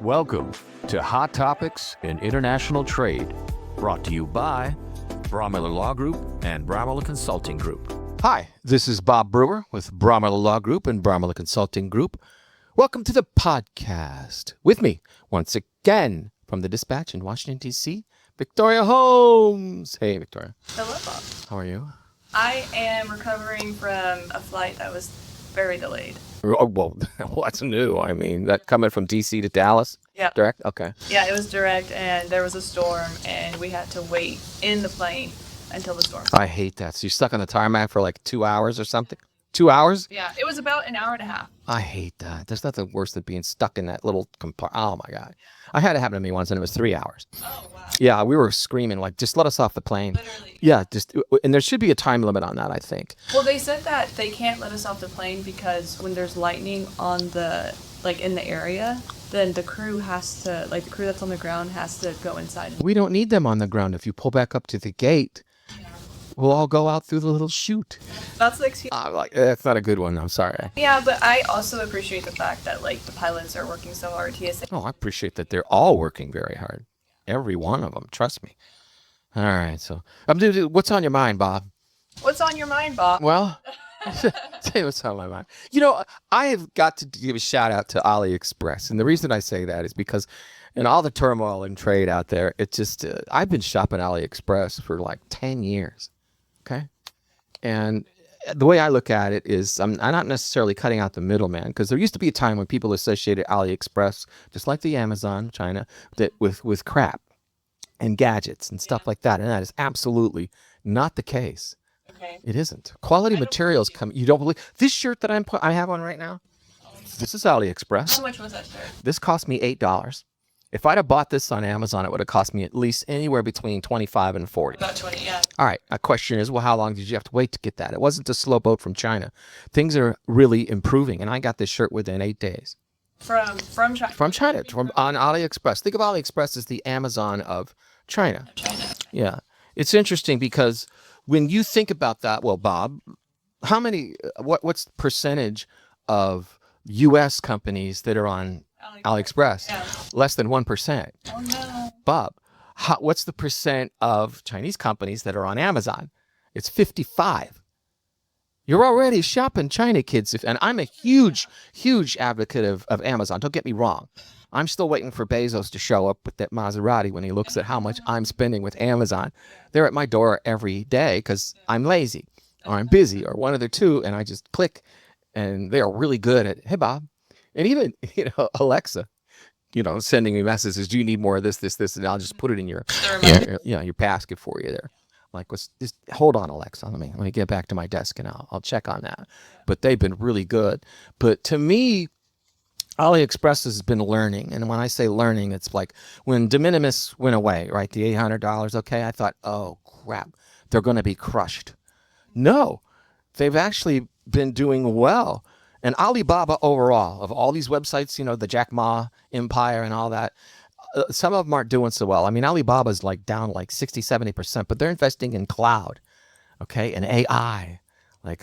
Welcome to Hot Topics in International Trade, brought to you by Bromiller Law Group and Bromiller Consulting Group. Hi, this is Bob Brewer with Bromiller Law Group and Bromiller Consulting Group. Welcome to the podcast. With me, once again, from the Dispatch in Washington, D.C., Victoria Holmes. Hey, Victoria. Hello, Bob. How are you? I am recovering from a flight that was very delayed. Oh, well, what's new? I mean, that coming from D.C. to Dallas? Yeah. Direct? Okay. Yeah, it was direct, and there was a storm, and we had to wait in the plane until the storm. I hate that. So you're stuck on the tarmac for like 2 hours or something? 2 hours? Yeah, it was about an hour and a half. I hate that. There's nothing worse than being stuck in that little compartment. Oh, my God. I had it happen to me once, and it was 3 hours. Oh, wow. Yeah, we were screaming, like, just let us off the plane. Literally. Yeah, and there should be a time limit on that, I think. Well, they said that they can't let us off the plane because when there's lightning on the, in the area, then the crew has to, the crew that's on the ground has to go inside. We don't need them on the ground. If you pull back up to the gate, we'll all go out through the little chute. That's the excuse. That's not a good one. I'm sorry. Yeah, but I also appreciate the fact that, the pilots are working so hard. TSA. Oh, I appreciate that they're all working very hard. Every one of them. Trust me. All right. So, what's on your mind, Bob? What's on your mind, Bob? Well, tell you what's on my mind. You know, I have got to give a shout out to AliExpress. And the reason I say that is because in all the turmoil in trade out there, it just, I've been shopping AliExpress for like 10 years. Okay. And the way I look at it is I'm not necessarily cutting out the middleman, because there used to be a time when people associated AliExpress, just like the Amazon, China, that with crap and gadgets and stuff like that. And that is absolutely not the case. Okay. It isn't. Quality materials come. You don't believe this shirt that I have on right now? This is AliExpress. How much was that shirt? This cost me $8. If I'd have bought this on Amazon, it would have cost me at least anywhere between $25 and $40. About 20, yeah. All right. A question is, well, how long did you have to wait to get that? It wasn't a slow boat from China. Things are really improving, and I got this shirt within 8 days. From China. From China, on AliExpress. Think of AliExpress as the Amazon of China. China. Yeah. It's interesting because when you think about that, well, Bob, how many, what's the percentage of U.S. companies that are on AliExpress? Yeah. Less than 1%. Oh, no. Bob, what's the percent of Chinese companies that are on Amazon? It's 55. You're already shopping China, kids. And I'm a huge, huge advocate of Amazon. Don't get me wrong. I'm still waiting for Bezos to show up with that Maserati when he looks at how much I'm spending with Amazon. They're at my door every day because I'm lazy or I'm busy or one of the two, and I just click, and they are really good at, hey, Bob. And even, Alexa, sending me messages, do you need more of this, and I'll just put it in your basket for you there. Like, just hold on, Alexa. Let me get back to my desk and I'll check on that. But they've been really good. But to me, AliExpress has been learning. And when I say learning, it's like when de minimis went away, right? The $800, okay? I thought, oh, crap, they're going to be crushed. No, they've actually been doing well. And Alibaba overall, of all these websites, the Jack Ma empire and all that, some of them aren't doing so well. I mean, Alibaba's down 60-70%, but they're investing in cloud, okay, and AI,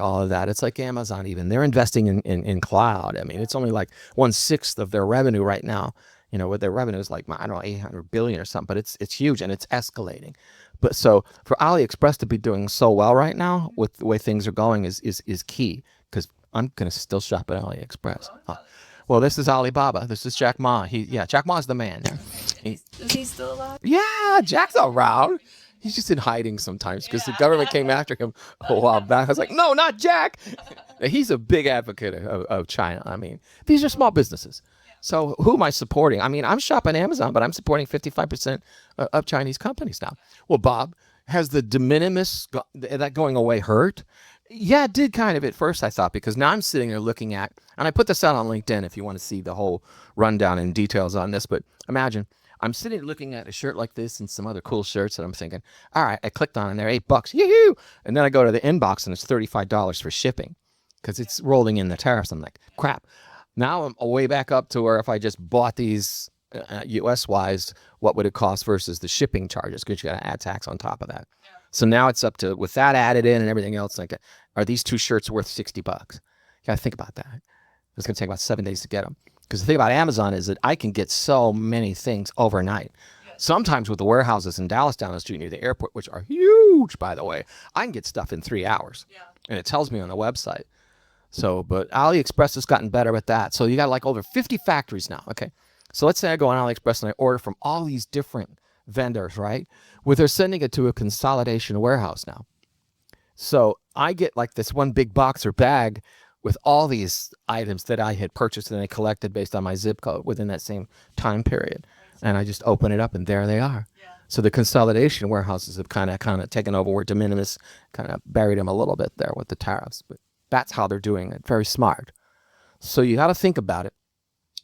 all of that. It's like Amazon even. They're investing in cloud. I mean, it's only 1/6 of their revenue right now. What their revenue is I don't know, 800 billion or something, but it's huge and it's escalating. But so for AliExpress to be doing so well right now with the way things are going is key, because I'm going to still shop at AliExpress. Well, this is Alibaba. This is Jack Ma. Jack Ma's the man. Is he still alive? Yeah, Jack's around. He's just in hiding sometimes because the government came after him a while back. I was like, no, not Jack. He's a big advocate of China. I mean, these are small businesses. So who am I supporting? I mean, I'm shopping Amazon, but I'm supporting 55% of Chinese companies now. Well, Bob, has the de minimis, that going away hurt? Yeah, it did kind of at first, I thought, because now I'm sitting there looking at, and I put this out on LinkedIn if you want to see the whole rundown and details on this, but imagine I'm sitting looking at a shirt like this and some other cool shirts, and I'm thinking, all right, I clicked on it and they're $8. Yoo-hoo! And then I go to the inbox and it's $35 for shipping because it's rolling in the tariffs. I'm like, crap. Now I'm way back up to where if I just bought these US-wise, what would it cost versus the shipping charges? Because you got to add tax on top of that. Yeah. So now it's up to, with that added in and everything else, are these two shirts worth $60? You got to think about that. It's going to take about 7 days to get them. Because the thing about Amazon is that I can get so many things overnight. Sometimes with the warehouses in Dallas down the street near the airport, which are huge, by the way, I can get stuff in 3 hours. And it tells me on the website. So, but AliExpress has gotten better with that. So you got like over 50 factories now. Okay. So let's say I go on AliExpress and I order from all these different vendors, right? Where they're sending it to a consolidation warehouse now. So I get like this one big box or bag with all these items that I had purchased and I collected based on my zip code within that same time period. And I just open it up and there they are. So the consolidation warehouses have kind of taken over where de minimis kind of buried them a little bit there with the tariffs. But that's how they're doing it. Very smart. So you got to think about it.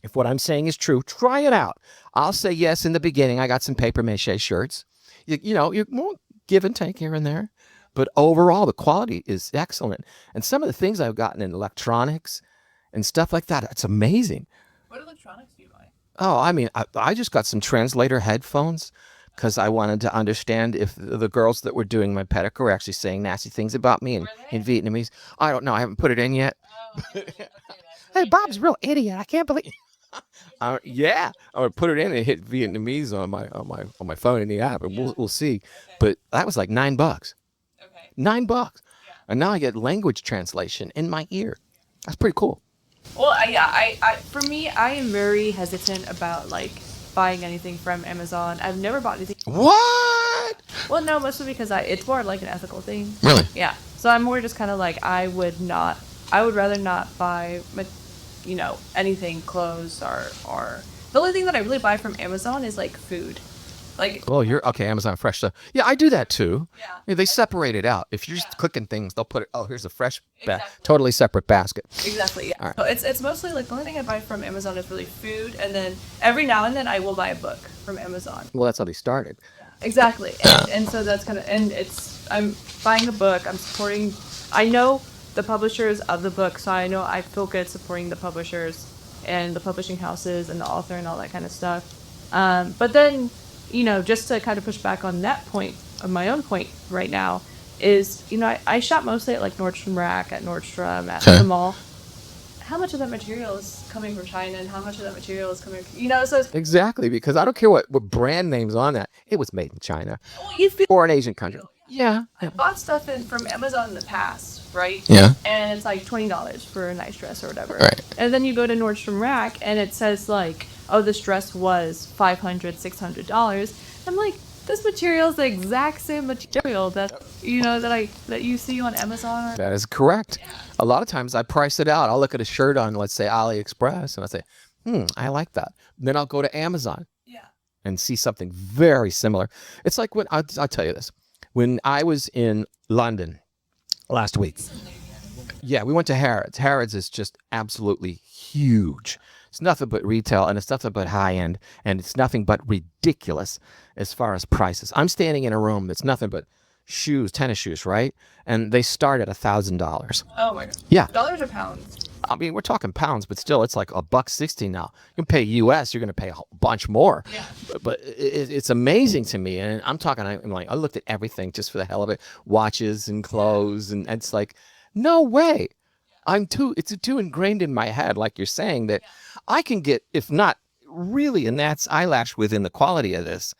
If what I'm saying is true, try it out. I'll say yes in the beginning. I got some paper mache shirts. You know, you won't give and take here and there. But overall, the quality is excellent. And some of the things I've gotten in electronics and stuff like that, it's amazing. What electronics do you buy? Oh, I mean, I just got some translator headphones because I wanted to understand if the girls that were doing my pedicle were actually saying nasty things about me in Vietnamese. I don't know. I haven't put it in yet. Hey, Bob's a real idiot. I can't believe. Yeah, I would put it in and hit Vietnamese on my phone in the app, and we'll see. But that was like $9. $9. Yeah. And now I get language translation in my ear. That's pretty cool. Well, I for me, I am very hesitant about like buying anything from Amazon. I've never bought anything. What? Well, no, mostly because it's more like an ethical thing. Really? Yeah. So I'm more just kind of like I would rather not buy, anything, clothes or the only thing that I really buy from Amazon is like food. Like, well, you're okay. Amazon fresh stuff. Yeah, I do that too. Yeah. They separate it out. If you're just clicking things, they'll put it. Oh, here's a fresh, Exactly. totally separate basket. Exactly. Yeah. All right. So it's mostly like the only thing I buy from Amazon is really food, and then every now and then I will buy a book from Amazon. Well, that's how they started. Exactly. And so that's kind of, and I'm buying a book. I'm supporting. I know the publishers of the book, so I feel good supporting the publishers and the publishing houses and the author and all that kind of stuff. But then, just to kind of push back on that point, of my own point right now, is, I shop mostly at like Nordstrom Rack, at Nordstrom, at the mall. How much of that material is coming from China and how much of that material is coming, so it's, Exactly, because I don't care what brand name's on that. It was made in China well, you feel or an Asian country. Yeah. I bought stuff from Amazon in the past, right? Yeah. And it's like $20 for a nice dress or whatever. Right. And then you go to Nordstrom Rack and it says like, oh, this dress was $500, $600. I'm like, this material is the exact same material that you see on Amazon. That is correct. A lot of times I price it out. I'll look at a shirt on, let's say, AliExpress, and I'll say, I like that. Then I'll go to Amazon and see something very similar. It's like when, I'll tell you this. When I was in London last week, we went to Harrods. Harrods is just absolutely huge. It's nothing but retail, and it's nothing but high-end, and it's nothing but ridiculous as far as prices. I'm standing in a room that's nothing but shoes, tennis shoes, right? And they start at $1,000. Oh my God. Yeah. Dollars or pounds? I mean, we're talking pounds, but still, it's like $1.60 now. You can pay US, you're going to pay a bunch more. Yeah. But it's amazing to me, and I'm like, I looked at everything just for the hell of it, watches and clothes, and it's like, no way. It's too ingrained in my head, like you're saying, that I can get, if not really, and that's eyelash within the quality of this,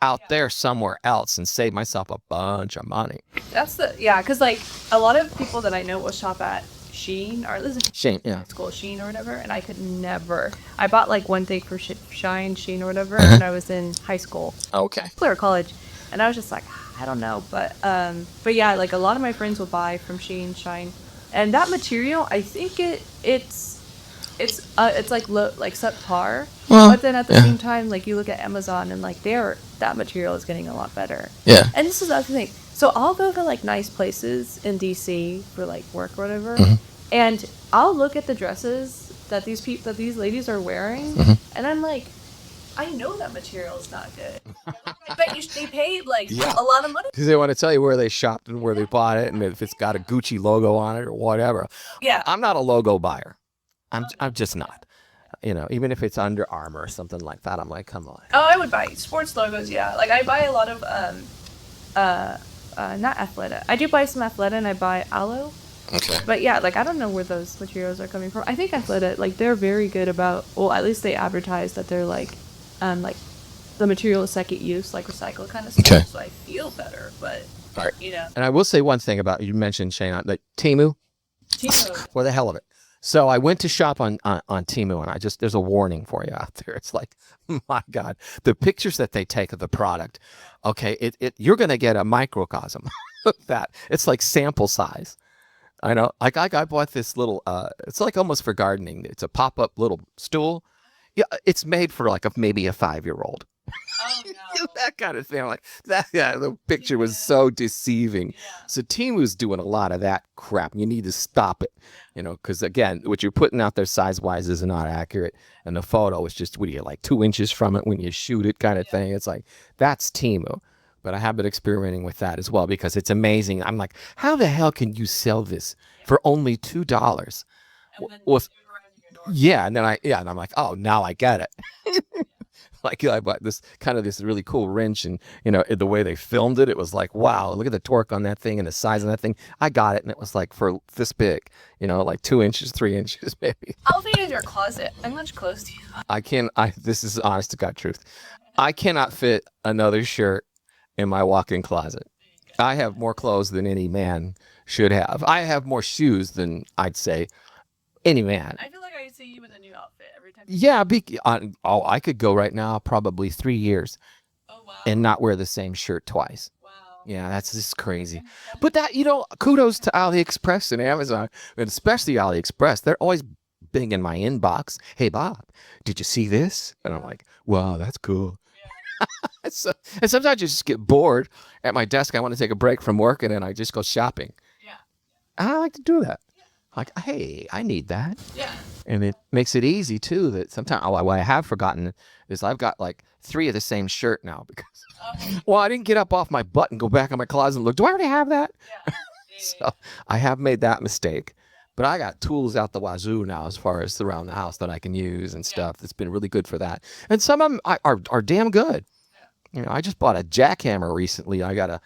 out there somewhere else and save myself a bunch of money. Because like a lot of people that I know will shop at Shein or Shein, yeah. It's called Shein or whatever, and I could never. I bought like one thing for Shein or whatever Uh-huh. when I was in high school. Okay. Or college, and I was just like, I don't know, but yeah, like a lot of my friends will buy from Shine, and that material, I think it's like like subpar, but then at the same time, like you look at Amazon and like that material is getting a lot better. Yeah. And this is the other thing. So I'll go to like nice places in DC for like work or whatever, and I'll look at the dresses that these ladies are wearing, and I'm like, I know that material is not good. But they paid like a lot of money. Because they want to tell you where they shopped and where they bought it, and if it's got a Gucci logo on it or whatever. Yeah. I'm not a logo buyer. I'm just not. Even if it's Under Armour or something like that, I'm like, come on. Oh, I would buy sports logos. Yeah, like I buy a lot of not Athleta. I do buy some Athleta, and I buy Alo. Okay. But yeah, like I don't know where those materials are coming from. I think Athleta, like they're very good about, well, at least they advertise that they're like the material is second use, like recycled kind of stuff. Okay. So I feel better, but All right. you know, And I will say one thing about, you mentioned, Shane, like Temu, Timo. for the hell of it. So I went to shop on Temu, and there's a warning for you out there. It's like, my God, the pictures that they take of the product, okay, you're going to get a microcosm of that. It's like sample size. I know. Like I bought this little, it's like almost for gardening. It's a pop-up little stool. Yeah, it's made for like maybe a 5-year-old. Oh no. That kind of thing. Like that. Yeah, the picture was so deceiving. So Temu's doing a lot of that crap. You need to stop it, because again, what you're putting out there size-wise is not accurate, and the photo is just, what do you, like 2 inches from it when you shoot it, kind of thing. It's like, that's Temu. But I have been experimenting with that as well, because it's amazing. I'm like, how the hell can you sell this for only $2? Well, yeah, and I'm like, oh, now I get it. Like, I bought this really cool wrench, and the way they filmed it, it was like, wow, look at the torque on that thing and the size of that thing. I got it, and it was like for this big, like 2 inches, 3 inches, maybe. How big is your closet? I'm much close to you. This is honest to God truth. I cannot fit another shirt in my walk-in closet. I have more clothes than any man should have. I have more shoes than, I'd say, any man. I feel like I see you with a new outfit every time. Yeah, I could go right now probably 3 years and not wear the same shirt twice. Wow. Yeah, that's just crazy. But that, kudos to AliExpress and Amazon, and especially AliExpress. They're always big in my inbox. Hey, Bob, did you see this? And I'm like, wow, that's cool. So, and sometimes I just get bored at my desk. I want to take a break from work, and then I just go shopping. Yeah. I like to do that. Like, hey, I need that. Yeah. And it makes it easy, too, that sometimes, what I have forgotten is I've got like 3 of the same shirt now, because, well, I didn't get up off my butt and go back in my closet and look, do I already have that? Yeah. So I have made that mistake. But I got tools out the wazoo now as far as around the house that I can use and stuff. That's been really good for that. And some of them are damn good. I just bought a jackhammer recently. I gotta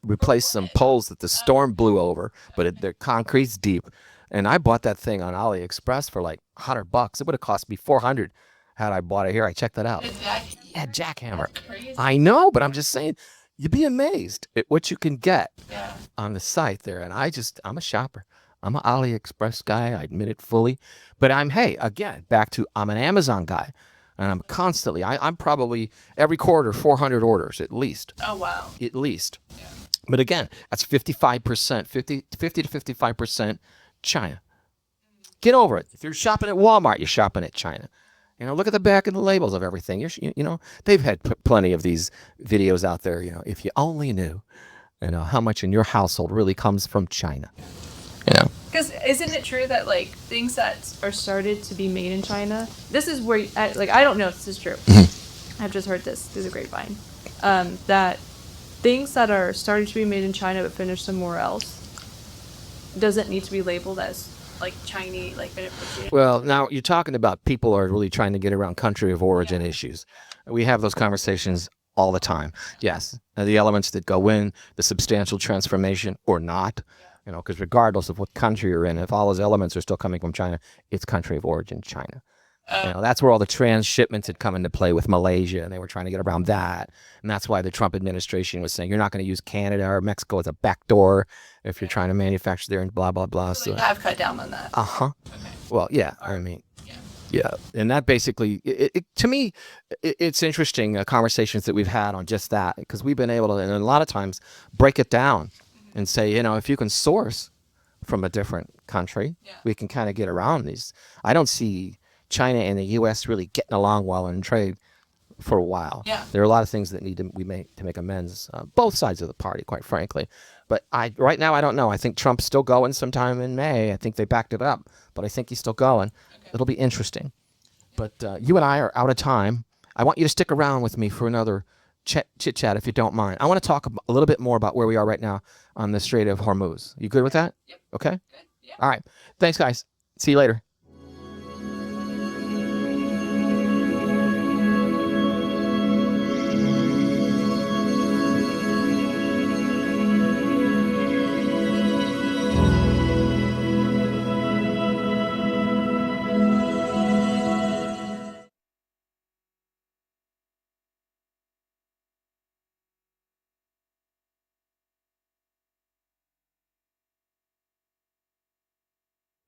replace some poles that the storm blew over, but the concrete's deep. And I bought that thing on AliExpress for like $100. It would have cost me $400 had I bought it here. I checked that out. Yeah, jackhammer. I know, but I'm just saying, you'd be amazed at what you can get on the site there. And I'm a shopper. I'm an AliExpress guy. I admit it fully. But I'm an Amazon guy. And I'm constantly, I'm probably every quarter 400 orders at least. Oh, wow. At least. Yeah. But again, that's 55%, 50 to 55% China. Get over it. If you're shopping at Walmart, you're shopping at China. Look at the back of the labels of everything. They've had plenty of these videos out there. If you only knew, how much in your household really comes from China. Because isn't it true that like things that are started to be made in China, this is where I don't know if this is true. I've just heard this through the grapevine, that things that are started to be made in China but finished somewhere else doesn't need to be labeled as like Chinese, like. Well, now you're talking about people are really trying to get around country of origin issues. We have those conversations all the time. Yes, the elements that go in, the substantial transformation or not. Because regardless of what country you're in, if all those elements are still coming from China, it's country of origin China. That's where all the transshipments had come into play with Malaysia, and they were trying to get around that. And that's why the Trump administration was saying, you're not going to use Canada or Mexico as a backdoor if you're trying to manufacture there and blah, blah, blah. So they have cut down on that. Uh-huh. Okay. Well, yeah, I mean, yeah. And that basically, to me, it's interesting conversations that we've had on just that, because we've been able to, and a lot of times, break it down and say, if you can source from a different country, we can kind of get around these. I don't see China and the U.S. really getting along well in trade for a while. Yeah. There are a lot of things that we make to make amends, both sides of the party, quite frankly. But right now, I don't know. I think Trump's still going sometime in May. I think they backed it up, but I think he's still going. Okay. It'll be interesting. But you and I are out of time. I want you to stick around with me for another chit-chat, if you don't mind. I want to talk a little bit more about where we are right now on the Strait of Hormuz. You good with that? Yep. Okay? Good. Yeah. All right. Thanks, guys. See you later.